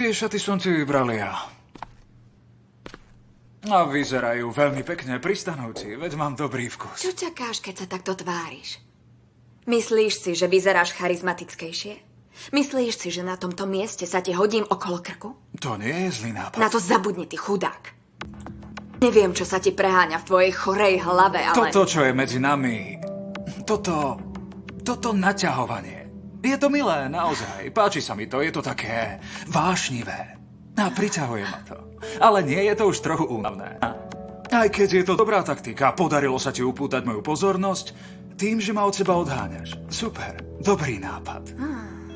Tie šaty som si vybral ja. A vyzerajú veľmi pekne pri stanovci, veď mám dobrý vkus. Čo čakáš, keď sa takto tváriš? Myslíš si, že vyzeráš charizmatickejšie? Myslíš si, že na tomto mieste sa ti hodím okolo krku? To nie je zlý nápad. Na to zabudni, ty chudák. Neviem, čo sa ti preháňa v tvojej chorej hlave, ale... Toto, čo je medzi nami... Toto naťahovanie. Je to milé, naozaj. Páči sa mi to, je to také vášnivé. A priťahuje ma to. Ale nie je to už trochu únavné. Aj keď je to dobrá taktika, podarilo sa ti upútať moju pozornosť tým, že ma od seba odháňaš. Super, dobrý nápad.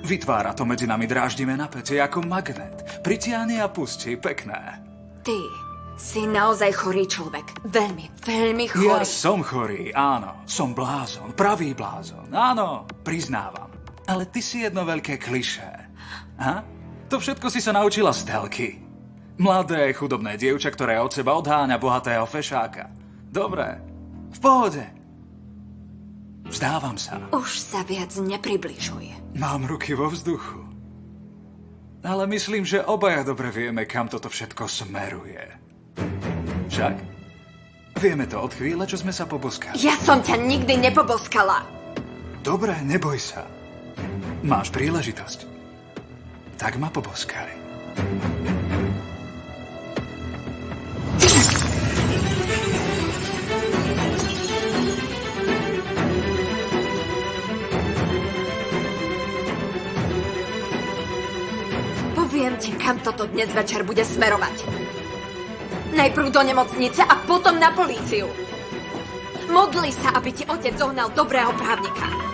Vytvára to medzi nami dráždivé napätie ako magnet. Pritiahne a pustí, pekné. Ty si naozaj chorý človek. Veľmi, veľmi chorý. Ja som chorý, áno. Som blázon, pravý blázon. Áno, priznávam. Ale ty si jedno veľké klišé. Ha? To všetko si sa naučila z telky. Mladé, chudobné dievča, ktoré od seba odháňa bohatého fešáka. Dobre, v pohode. Vzdávam sa. Už sa viac nepribližuj. Mám ruky vo vzduchu. Ale myslím, že obaja dobre vieme, kam toto všetko smeruje. Však? Vieme to od chvíle, čo sme sa poboskali. Ja som ťa nikdy nepoboskala. Dobre, neboj sa. Máš príležitosť. Tak ma poboskaj. Poviem ti, kam toto dnes večer bude smerovať. Najprv do nemocnice a potom na políciu. Modli sa, aby ti otec zohnal dobrého právnika.